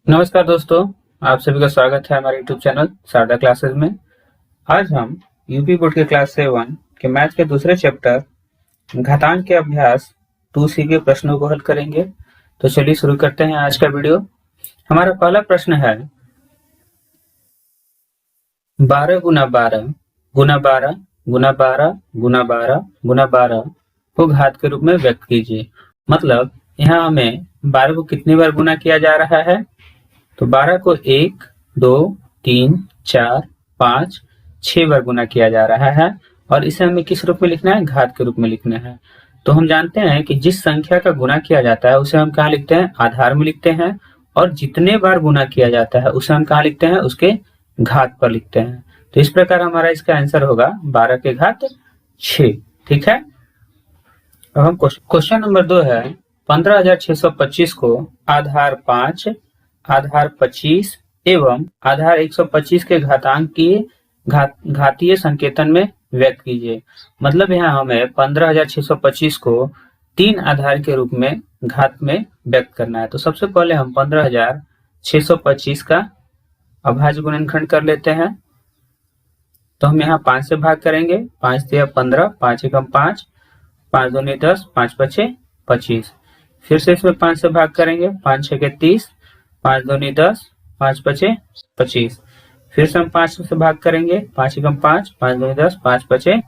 नमस्कार दोस्तों, आप सभी का स्वागत है हमारे YouTube चैनल शारदा क्लासेस में। आज हम यूपी बोर्ड के क्लास 7 के मैथ के दूसरे चैप्टर घातांक के अभ्यास 2C के प्रश्नों को हल करेंगे। तो चलिए शुरू करते हैं आज का वीडियो। हमारा पहला प्रश्न है 12 गुना 12 गुना 12 गुना 12 गुना 12 गुना 12 को घात के रूप में व्यक्त कीजिए। मतलब यहाँ हमें 12 को कितनी बार गुना किया जा रहा है, तो 12 को 1, 2, 3, 4, 5, 6 बार गुना किया जा रहा है और इसे हमें किस रूप में लिखना है, घात के रूप में लिखना है। तो हम जानते हैं कि जिस संख्या का गुना किया जाता है उसे हम कहाँ लिखते हैं, आधार में लिखते हैं, और जितने बार गुना किया जाता है उसे हम कहाँ लिखते हैं, उसके घात पर लिखते हैं। तो इस प्रकार हमारा इसका आंसर होगा 12 के घात 6। ठीक है। अब हम क्वेश्चन नंबर 2 है 15,625 को आधार 5, आधार 25 एवं आधार 125 के घातांक की घातीय संकेतन में व्यक्त कीजिए। मतलब यहाँ हमें 15,625 को 3 आधार के रूप में घात में व्यक्त करना है। तो सबसे पहले हम 15,625 का अभाज्य गुणनखंड कर लेते हैं। तो हम यहाँ 5 से भाग करेंगे। 5 दिया 15, 5 एकम 5, 5 दूनी 10, 5 पचे 25। फिर से इसमें 5 से भाग करेंगे। 5 छके 30, 5 दूनी 10, 5 पचे 25। फिर से हम 5 से भाग करेंगे। 5 एकम 5, 5 दूनी 10, 5 पचे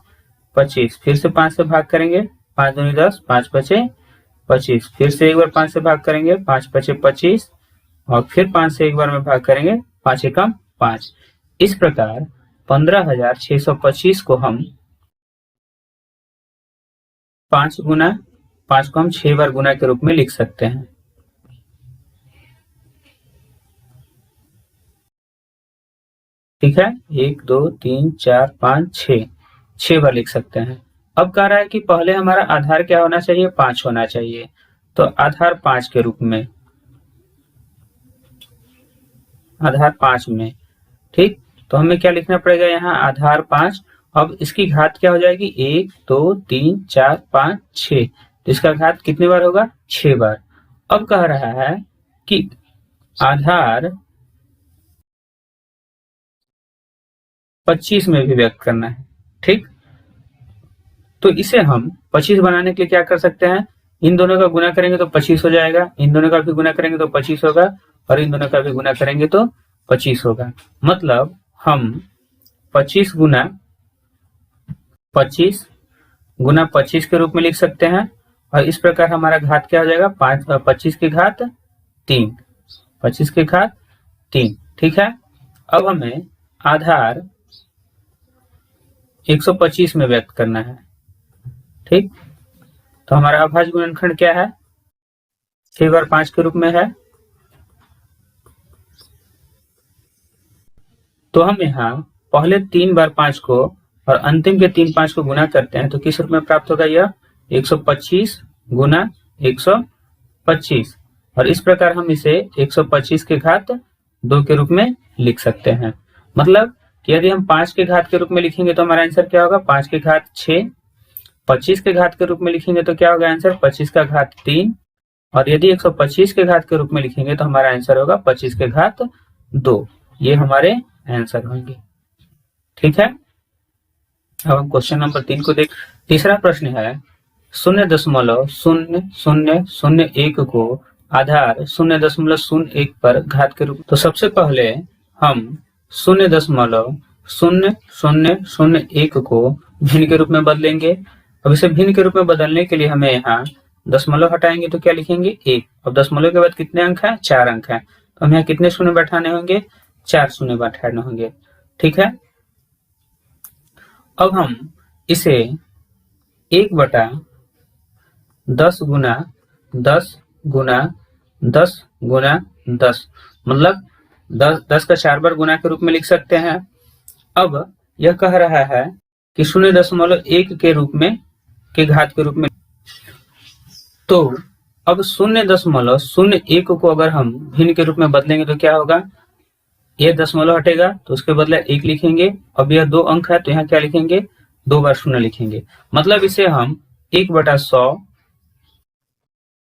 25। फिर से 5 से भाग करेंगे। 5 दूनी 10, 5 पचे 25। फिर से एक बार 5 से भाग करेंगे। 5 पचे 25 और फिर 5 से एक बार में भाग करेंगे। 5 एकम 5। इस प्रकार 15,625 को हम 5 को हम 6 बार गुना के रूप में लिख सकते हैं। ठीक है, 1, 2, 3, 4, 5, 6 बार लिख सकते हैं। अब कह रहा है कि पहले हमारा आधार क्या होना चाहिए, 5 होना चाहिए। तो आधार 5 के रूप में, आधार 5 में, ठीक। तो हमें क्या लिखना पड़ेगा यहाँ, आधार 5। अब इसकी घात क्या हो जाएगी, 1, 2, 3, 4, 5, 6। तो इसका घात कितनी बार होगा, 6 बार। अब कह रहा है कि आधार 25 में भी व्यक्त करना है। ठीक, तो इसे हम 25 बनाने के लिए क्या कर सकते हैं, इन दोनों का गुना करेंगे तो 25 हो जाएगा, इन दोनों का भी गुना करेंगे तो 25 होगा, और इन दोनों का भी गुना करेंगे तो 25 होगा। मतलब हम 25 गुना 25 के रूप में लिख सकते हैं। और इस प्रकार हमारा घात क्या हो जाएगा, 25 की घात 3, 25 की घात 3। ठीक है। अब हमें आधार 125 में व्यक्त करना है। ठीक, तो हमारा अभाज्य गुणनखंड क्या है, 6 बार 5 के रूप में है। तो हम यहाँ पहले 3 बार 5 को और अंतिम के 3 5 को गुना करते हैं तो किस रूप में प्राप्त होगा, यह 125 गुना 125। और इस प्रकार हम इसे 125 के घात 2 के रूप में लिख सकते हैं। मतलब कि यदि हम 5 के घात के रूप में लिखेंगे तो हमारा आंसर क्या होगा, 5 के घात 6। 25 के घात के रूप में लिखेंगे तो क्या होगा आंसर, 25 का घात 3। और यदि 125 के घात के रूप में लिखेंगे तो हमारा आंसर होगा 25 के घात 2। ये हमारे आंसर होंगे। ठीक है। अब हम क्वेश्चन नंबर 3 को देख। तीसरा प्रश्न है 0.0001 को आधार 0.01 पर घात के रूप। तो सबसे पहले हम 0.0001 को भिन्न के रूप में बदलेंगे। अब इसे भिन्न के रूप में बदलने के लिए हमें यहाँ दशमलव हटाएंगे तो क्या लिखेंगे, 1। अब दशमलव के बाद कितने अंक हैं, 4 अंक हैं। तो हम यहाँ कितने शून्य बैठाने होंगे, 4 शून्य बैठाने होंगे। ठीक है। अब हम इसे 1/10 गुना 10 गुना 10 गुना 10, मतलब 10 का 4 बार गुना के रूप में लिख सकते हैं। अब यह कह रहा है कि 0.1 के रूप में, के घात के रूप में। तो अब 0.01 को अगर हम भिन्न के रूप में बदलेंगे तो क्या होगा, ये दशमलव हटेगा तो उसके बदले 1 लिखेंगे। अब यह 2 अंक है तो यहाँ क्या लिखेंगे, 2 बार 0 लिखेंगे। मतलब इसे हम 1/100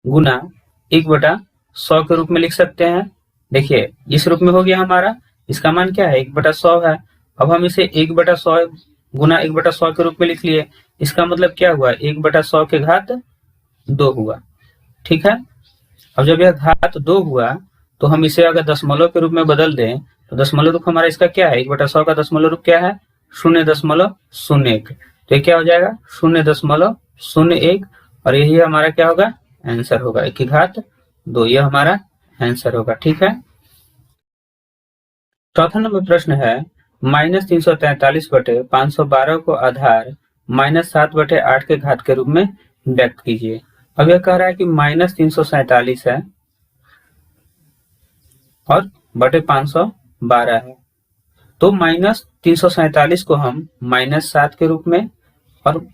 गुना 1/100 के रूप में लिख सकते हैं। देखिए इस रूप में हो गया हमारा, इसका मान क्या है 1/100 है। अब हम इसे 1/100 गुना 1/100 के रूप में लिख लिए, इसका मतलब क्या हुआ 1/100 के घात 2 हुआ। ठीक है, अब जब यह घात 2 हुआ तो हम इसे अगर दशमलव के रूप में बदल दें तो दशमलव रूप हमारा इसका क्या है 1/100 का दशमलव रूप क्या है 0.01। तो ये क्या हो जाएगा 0.01 और यही हमारा क्या होगा आंसर होगा 1 की घात 2, यह हमारा आंसर होगा। ठीक है, चौथा नंबर प्रश्न है -343/512 को आधार -7/8 के घात के रूप में व्यक्त कीजिए। अब यह कह रहा है कि -347 है और बटे 512 है, तो -347 को हम -7 के रूप में और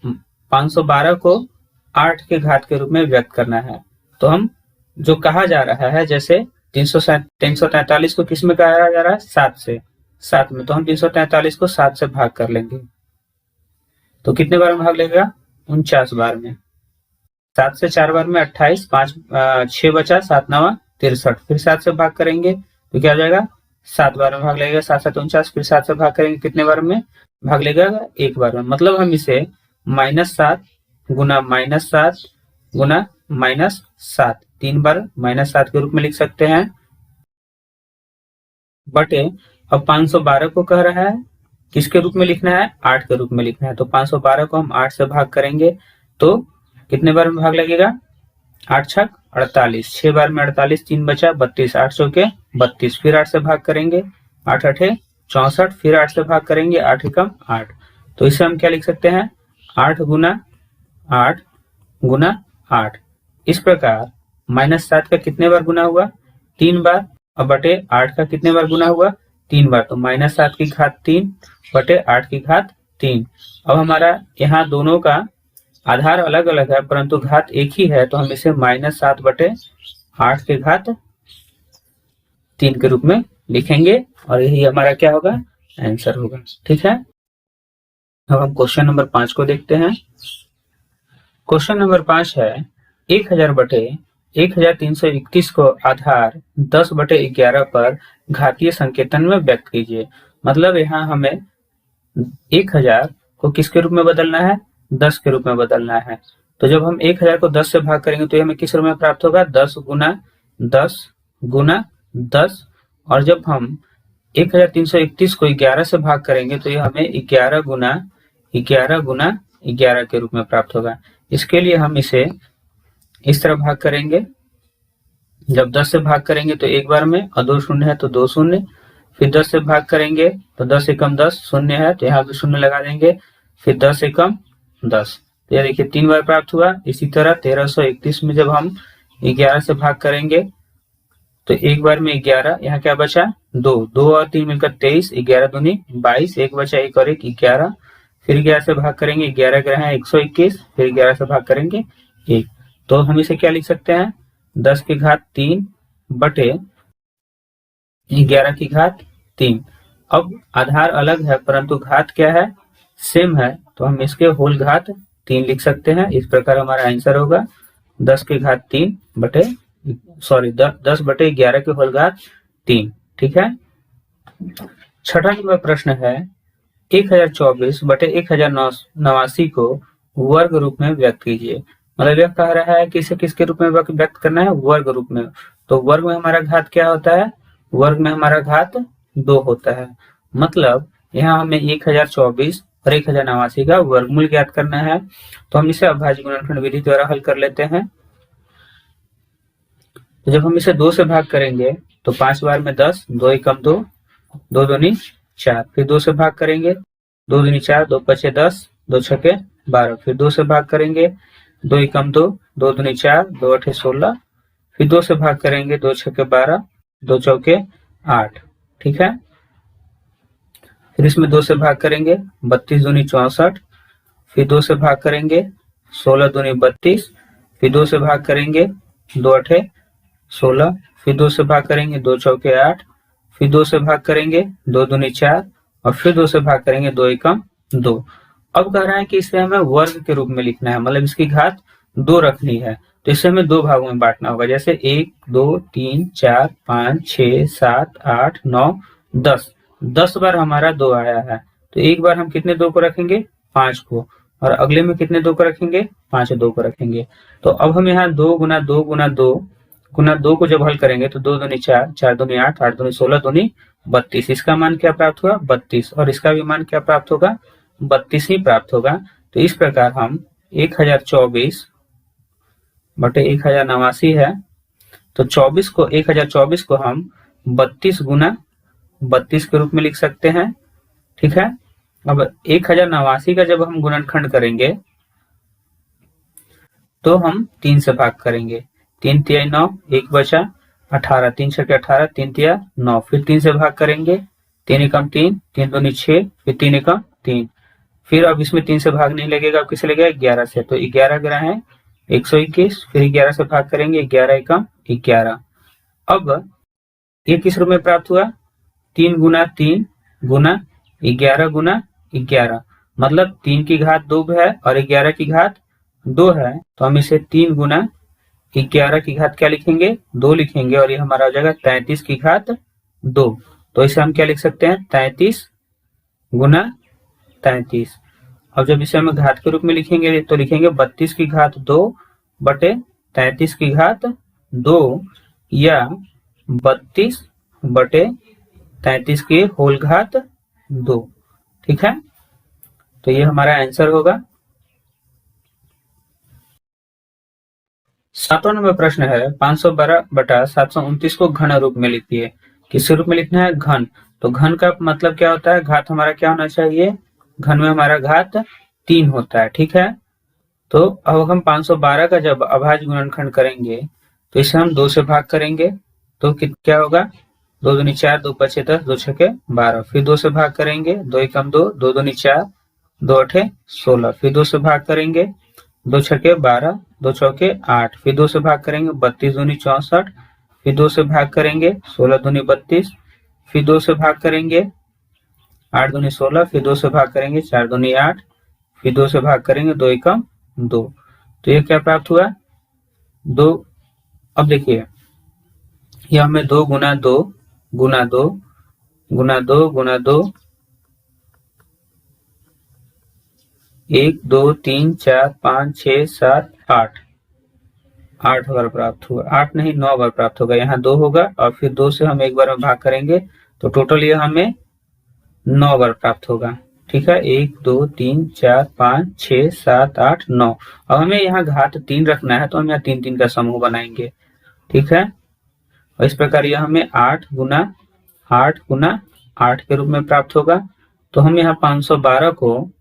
512 को 8 के घात के रूप में व्यक्त करना है। तो हम जो कहा जा रहा है, जैसे 343 को किस में कहा जा रहा है 7 से, 7 में, तो हम 343 को 7 से भाग कर लेंगे। तो कितने बार में भाग लेगा 49 बार में। 7 से 4 बार में 28, 6 बचा, 7 9 63, फिर 7 से भाग करेंगे तो क्या हो जाएगा 7 बार में भाग लेगा, 7 7 49, फिर 7 से भाग करेंगे कितने बार में भाग लेगा 1 बार में। मतलब हम इसे -7 गुना -7 गुना -7 3 बार -7 के रूप में लिख सकते हैं, बटे अब 512 को कह रहा है किसके रूप में लिखना है 8 के रूप में लिखना है। तो 512 को हम 8 से भाग करेंगे तो कितने बार में भाग लगेगा 8 छक 48, 6 बार में 48, 3 बचा 32, 8 चौके 32, फिर 8 से भाग करेंगे 8 8 64, फिर 8 से भाग करेंगे 8 एकम 8। तो इसे हम क्या लिख सकते हैं 8 गुना 8 गुना 8। इस प्रकार -7 का कितने बार गुना हुआ 3 बार और बटे 8 का कितने बार गुना हुआ 3 बार, तो -7 की घात 3 बटे 8 की घात 3। अब हमारा यहाँ दोनों का आधार अलग अलग है परंतु घात एक ही है, तो हम इसे -7 बटे 8 के घात 3 के रूप में लिखेंगे और यही हमारा क्या होगा आंसर होगा। ठीक है, अब हम क्वेश्चन नंबर 5 को देखते हैं। क्वेश्चन नंबर 5 है 1000 बटे 1331 को आधार 10/11 पर घातीय संकेतन में व्यक्त कीजिए। मतलब यहाँ हमें 1000 को किसके रूप में बदलना है 10 के रूप में बदलना है। तो जब हम 1000 को 10 से भाग करेंगे तो हमें किस रूप में प्राप्त होगा 10 गुना 10 गुना 10, और जब हम 1331 को 11 से भाग करेंगे तो ये हमें 11 गुना 11 गुना 11 के रूप में प्राप्त होगा। इसके लिए हम इसे इस तरह भाग करेंगे, जब 10 से भाग करेंगे तो एक बार में और 2 शून्य है तो 2 शून्य, फिर 10 से भाग करेंगे तो 10 एकम 10 शून्य है तो यहाँ भी शून्य लगा देंगे, फिर 10 एकम 10, तो यह देखिए 3 बार प्राप्त हुआ। इसी तरह 1331 में जब हम 11 से भाग करेंगे तो एक बार में 11, यहाँ क्या बचा 2, 2 और 3 मिलकर 23, 11 दूनी 22, एक बचा 1 और 1 11, फिर 11 से भाग करेंगे 11 ग्रह 121, फिर 11 से भाग करेंगे 1। तो हम इसे क्या लिख सकते हैं 10 की घात 3 बटे 11 की घात 3। अब आधार अलग है परंतु घात क्या है सेम है, तो हम इसके होल घात 3 लिख सकते हैं। इस प्रकार हमारा आंसर होगा 10 की घात 3 बटे 10/11 के होल घात 3। ठीक है, छठा नंबर प्रश्न है 1024 बटे 1089 को वर्ग रूप में व्यक्त कीजिए। मतलब यह कह रहा है कि इसे किसके रूप में व्यक्त करना है वर्ग रूप में। तो वर्ग में हमारा घात क्या होता है वर्ग में हमारा घात 2 होता है। मतलब यहाँ हमें 1024 और 1089 का वर्गमूल ज्ञात करना है, तो हम इसे अभाज्य गुणनखंड विधि द्वारा हल कर लेते हैं। तो जब हम इसे 2 से भाग करेंगे तो 5 बार में 10, 2 एकम 2, 2 दूनी 4, फिर 2 से भाग करेंगे 2 दूनी 4, 2 पचे 10, 2 छके 12, फिर 2 से भाग करेंगे 2 एकम 2, 2 दूनी 4, 2 अठे 16, फिर 2 से भाग करेंगे 2 छके 12, 2 चौके 8। ठीक है, फिर इसमें 2 से भाग करेंगे 32 दूनी 64, फिर 2 से भाग करेंगे 16 दूनी 32, फिर 2 से भाग करेंगे 2 अठे 16, फिर 2 से भाग करेंगे 2 चौके 8, फिर 2 से भाग करेंगे 2 दूनी 4 और फिर 2 से भाग करेंगे 2 एकम 2। अब कह रहा है कि इसे हमें वर्ग के रूप में लिखना है, मतलब इसकी घात 2 रखनी है। तो इसे हमें दो भागों में बांटना होगा। जैसे 1 2 3 4 5 6 7 8 9 10, 10 बार हमारा 2 आया है, तो एक बार हम कितने 2 को रखेंगे, 5 को, और अगले में कितने 2 को रखेंगे, 5 2 को रखेंगे। तो अब हम यहाँ 2 गुना 2 गुना 2 गुना 2 को जब हल करेंगे तो 2 दूनी 4, 4 दूनी 8, 8 दूनी 16, दूनी 32। इसका मान क्या प्राप्त हुआ, 32, और इसका भी मान क्या प्राप्त होगा, 32 ही प्राप्त होगा। तो इस प्रकार हम 1024 बटे 1089 है, तो 1024 को हम 32 गुना 32 के रूप में लिख सकते हैं। ठीक है, अब 1089 का जब हम गुणनखंड करेंगे तो हम 3 से भाग करेंगे। 3 तिया 9, 1 बचा, 18, 3 छके 18, 3 तिया 9, फिर 3 से भाग करेंगे, 3 एकम 3, 3 दूनी 6, फिर 3 एकम 3, फिर अब इसमें 3 से भाग नहीं लगेगा, अब किसे लगेगा, 11 से, तो 11 ग्रह है 121, फिर 11 से भाग करेंगे, 11 एकम 11। अब ये किस रूप में प्राप्त हुआ, 3 गुना 3 गुना 11 गुना 11, मतलब 3 की घात 2 है और 11 की घात 2 है, तो हम इसे 3 गुना 11 की घात क्या लिखेंगे, 2 लिखेंगे, और ये हमारा हो जाएगा 33 की घात 2। तो इसे हम क्या लिख सकते हैं, 33 गुना 33। अब जब इसे हम घात के रूप में लिखेंगे तो लिखेंगे 32 की घात 2 बटे 33 की घात 2, या 32 बटे 33 की होल घात 2। ठीक है, तो ये हमारा आंसर होगा। 7वां नंबर प्रश्न है 512 बटा 729 को घन रूप में लिखिए। किस रूप में लिखना है, घन। तो घन का मतलब क्या होता है, घात हमारा क्या होना चाहिए, घन में हमारा घात 3 होता है। ठीक है, तो अब हम 512 का जब अभाज्य गुणनखंड करेंगे तो इसे हम 2 से भाग करेंगे, तो क्या होगा, 2 दूनी 4, 2 पचे 10, 2 छके 12, फिर 2 से भाग करेंगे, 2 एकम 2, 2 दूनी 4, 2 अठे 16, फिर 2 से भाग करेंगे, 2 छके 12, 2 चौके 8, फिर 2 से भाग करेंगे, 32 दूनी 64, फिर 2 से भाग करेंगे, 16 दूनी 32, फिर 2 से भाग करेंगे, 8 दूनी 16, फिर 2 से भाग करेंगे, 4 दूनी 8, फिर 2 से भाग करेंगे, 2 एकम 2। तो ये क्या प्राप्त हुआ, 2। अब देखिए ये हमें 2 गुना 2 गुना 2 गुना 2 गुना 2, 1 2 3 4 5 6 7 8, 8 बार प्राप्त हुआ, 8 नहीं 9 बार प्राप्त होगा, यहाँ 2 होगा, और फिर 2 से हम एक बार में भाग करेंगे, तो टोटल ये हमें 9 बार प्राप्त होगा। ठीक है, 1 2 3 4 5 6 7 8 9। अब हमें यहाँ घात 3 रखना है, तो हम यहाँ 3 3 का समूह बनाएंगे। ठीक है, और इस प्रकार यह हमें 8 गुना 8 के रूप में प्राप्त होगा। तो हम यहाँ 512 को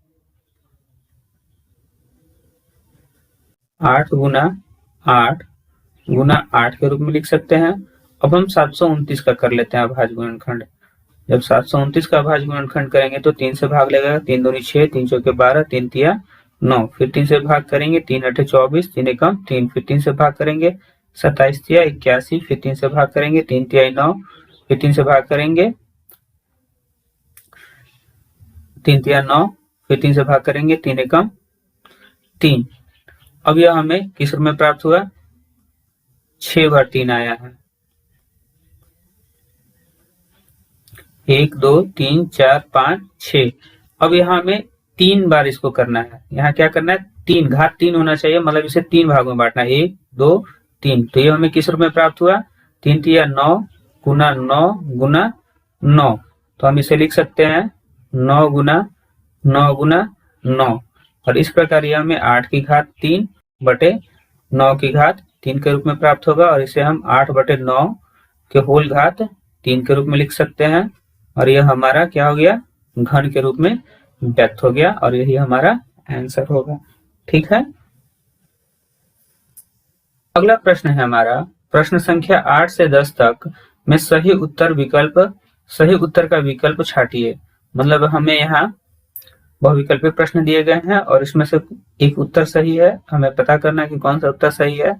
8 गुना 8 के रूप में लिख सकते हैं। अब हम 729 का कर लेते हैं अभाज्य गुणनखंड। जब 729 का अभाज्य गुणनखंड करेंगे तो 3 से भाग लगेगा, 3 दूनी 6, 3 चौके 12, 3 तिया 9, फिर 3 से भाग करेंगे, 3 अठे 24, 3 एकम 3, फिर 3 से भाग करेंगे, 27 तिया 81, फिर 3 से भाग करेंगे, 3 तिया 9, फिर 3 से भाग करेंगे, 3 तिया 9, फिर 3 से भाग करेंगे, 3 एकम 3। अब यह हमें किस रूप में प्राप्त हुआ, 6 बार 3 आया है, 1 2 3 4 5 6। अब यहाँ हमें 3 बार इसको करना है, यहाँ क्या करना है, 3 घात 3 होना चाहिए, मतलब इसे 3 भागों में बांटना है, 1 2 3। तो ये हमें किस रूप में प्राप्त हुआ, 3 तिया 9 गुना 9 गुना 9। तो हम इसे लिख सकते हैं 9 गुना 9 गुना 9, और इस प्रकार यह हमें 8 की घात 3 बटे 9 की घात 3 के रूप में प्राप्त होगा, और इसे हम 8 बटे 9 के होल घात 3 के रूप में लिख सकते हैं, और यह हमारा क्या हो गया, घन के रूप में व्यक्त हो गया, और यही हमारा आंसर होगा। ठीक है, अगला प्रश्न है हमारा प्रश्न संख्या 8 से 10 तक में सही उत्तर का विकल्प छाटिए। मतलब हमें यहाँ बहुविकल्पी प्रश्न दिए गए हैं और इसमें से एक उत्तर सही है, हमें पता करना है कि कौन सा उत्तर सही है।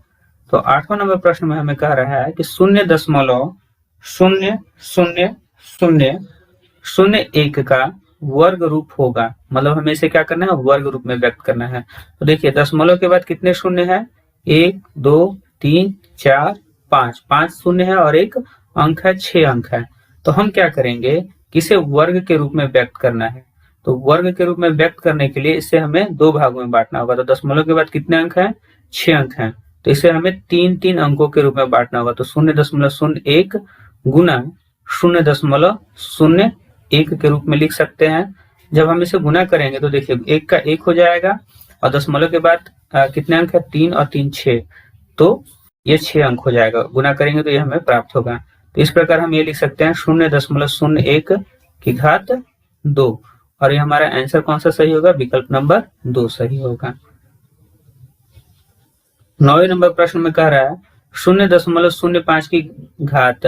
तो 8वां नंबर प्रश्न में हमें कह रहा है कि 0.0001 का वर्ग रूप होगा। मतलब हमें इसे क्या करना है, वर्ग रूप में व्यक्त करना है। तो देखिए दशमलव के बाद कितने शून्य है, 1 2 3 4 5, 5 शून्य है और एक अंक है, 6 अंक है। तो हम क्या करेंगे कि इसे वर्ग के रूप में व्यक्त करना है। तो वर्ग के रूप में व्यक्त करने के लिए इसे हमें 2 भागों में बांटना होगा। तो दशमलव के बाद कितने अंक हैं? 6 अंक हैं। तो इसे हमें 3-3 अंकों के रूप में बांटना होगा। तो 0.01 गुना 0.01 के रूप में लिख सकते हैं। जब हम इसे गुना करेंगे तो देखिए 1 का 1 हो जाएगा और दशमलव के बाद कितने अंक है? 3 और 3 6, तो ये 6 अंक हो जाएगा। गुना करेंगे तो ये हमें प्राप्त होगा। तो इस प्रकार हम ये लिख सकते हैं 0.01 की घात 2, और ये हमारा आंसर कौन सा सही होगा? विकल्प नंबर 2 सही होगा। 9वें नंबर प्रश्न में कह रहा है 0.05 की घात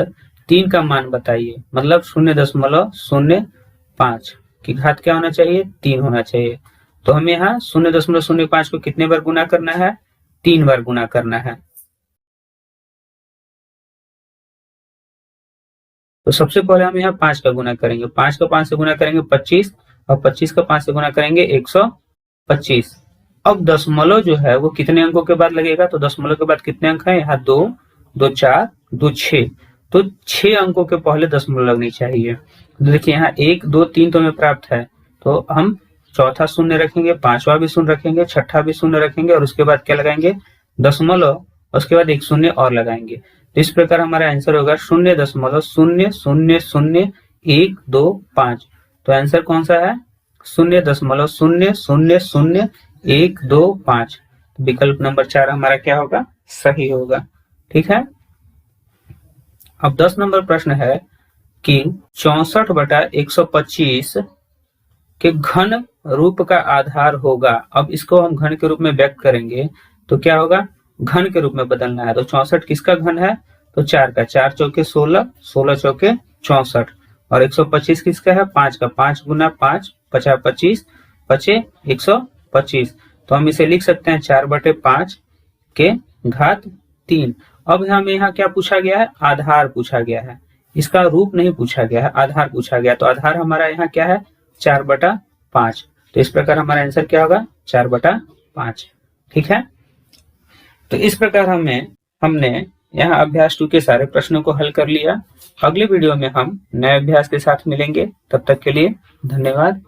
3 का मान बताइए। मतलब 0.05 की घात क्या होना चाहिए? 3 होना चाहिए। तो हमें यहाँ 0.05 को कितने बार गुना करना है? 3 बार गुना करना है। तो सबसे पहले हम यहाँ 5 का गुना करेंगे। 5 का 5 से गुना करेंगे 25, और 25 का 5 से गुना करेंगे 125। अब दशमलव जो है वो कितने अंकों के बाद लगेगा? तो दशमलव के बाद कितने अंक हैं? यहाँ 2 2 4 2 6, तो 6 अंकों के पहले दशमलव लगनी चाहिए। तो देखिए यहाँ 1 2 3 तो हमें प्राप्त है, तो हम चौथा शून्य रखेंगे, 5वां भी शून्य रखेंगे, छठा भी शून्य रखेंगे, और उसके बाद क्या लगाएंगे? दशमलव, उसके बाद एक शून्य और लगाएंगे। तो इस प्रकार हमारा आंसर होगा 0.000125। तो आंसर कौन सा है? 0.000125। विकल्प नंबर 4 हमारा क्या होगा? सही होगा। ठीक है। अब 10 नंबर प्रश्न है कि 64/125 के घन रूप का आधार होगा। अब इसको हम घन के रूप में व्यक्त करेंगे तो क्या होगा? घन के रूप में बदलना है। तो 64 किसका घन है? तो 4 का। 4 चौके 16, 16 चौके 64, और 125 किसका है? 5 का। 5 गुना 5 50 25 पचे 125। तो हम इसे लिख सकते हैं 4/5 के घात 3। अब हमें यहाँ क्या पूछा गया है? आधार पूछा गया है। इसका रूप नहीं पूछा गया है, आधार पूछा गया। तो आधार हमारा यहाँ क्या है? 4/5। तो इस प्रकार हमारा आंसर क्या होगा? 4/5। ठीक है। तो इस प्रकार हमने यहाँ अभ्यास 2 के सारे प्रश्नों को हल कर लिया। अगले वीडियो में हम नए अभ्यास के साथ मिलेंगे। तब तक के लिए धन्यवाद।